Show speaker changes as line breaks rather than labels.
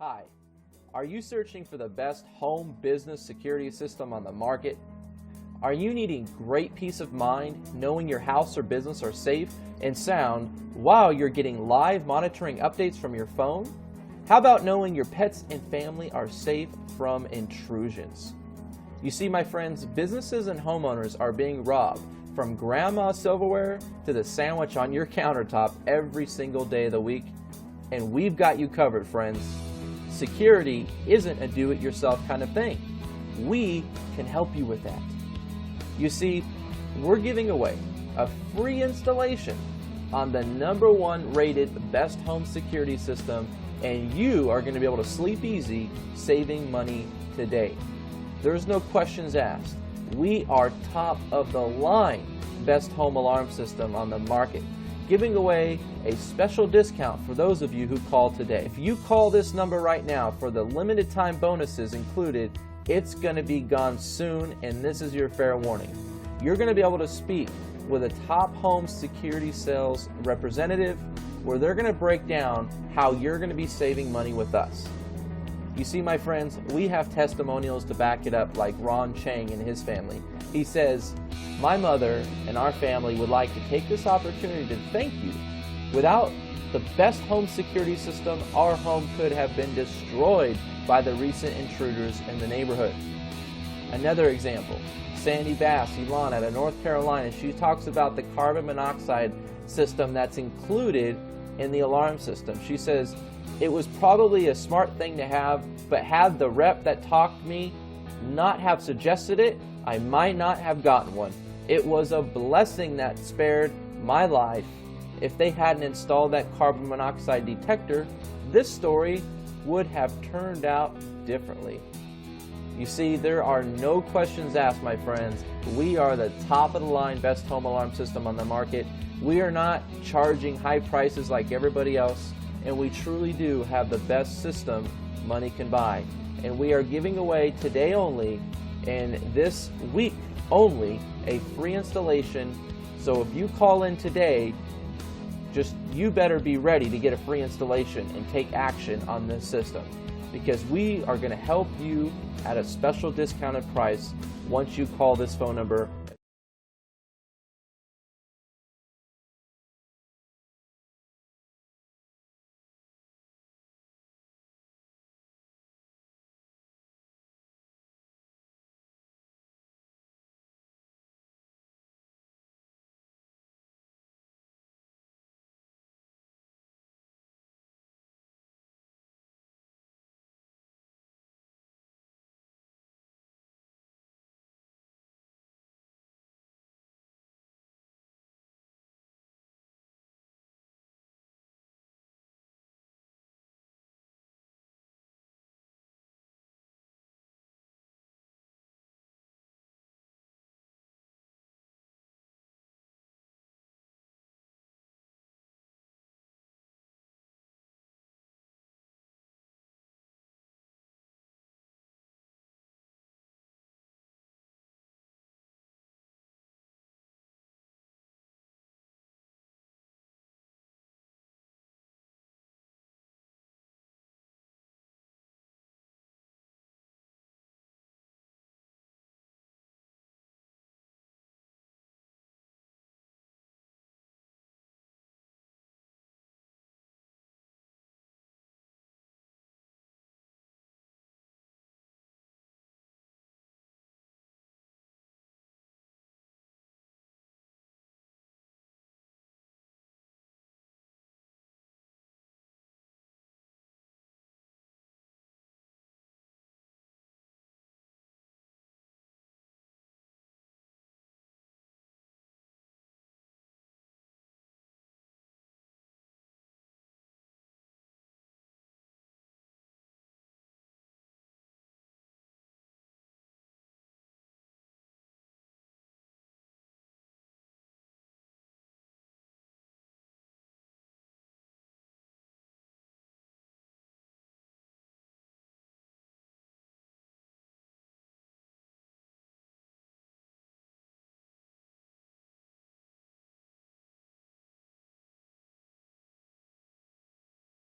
Hi, are you searching for the best home business security system on the market? Are you needing great peace of mind knowing your house or business are safe and sound while you're getting live monitoring updates from your phone? How about knowing your pets and family are safe from intrusions? You see, my friends, businesses and homeowners are being robbed from grandma's silverware to the sandwich on your countertop every single day of the week, and we've got you covered, friends. Security isn't a do-it-yourself kind of thing. We can help you with that. You see, we're giving away a free installation on the #1 rated best home security system, and you are going to be able to sleep easy saving money today. There's no questions asked. We are top of the line best home alarm system on the market, giving away a special discount for those of you who call today. If you call this number right now for the limited time bonuses included, it's going to be gone soon, and this is your fair warning. You're going to be able to speak with a top home security sales representative where they're going to break down how you're going to be saving money with us. You see, my friends, we have testimonials to back it up, like Ron Chang and his family. He says, "My mother and our family would like to take this opportunity to thank you. Without the best home security system, our home could have been destroyed by the recent intruders in the neighborhood." Another example, Sandy Bass, Elon out of North Carolina, she talks about the carbon monoxide system that's included in the alarm system. She says, "It was probably a smart thing to have, but had the rep that talked to me not have suggested it, I might not have gotten one. It was a blessing that spared my life. If they hadn't installed that carbon monoxide detector, this story would have turned out differently." You see, there are no questions asked, my friends. We are the top of the line best home alarm system on the market. We are not charging high prices like everybody else, and we truly do have the best system money can buy. And we are giving away today only, and this week only, a free installation. So if you call in today, you better be ready to get a free installation and take action on this system, because we are going to help you at a special discounted price once you call this phone number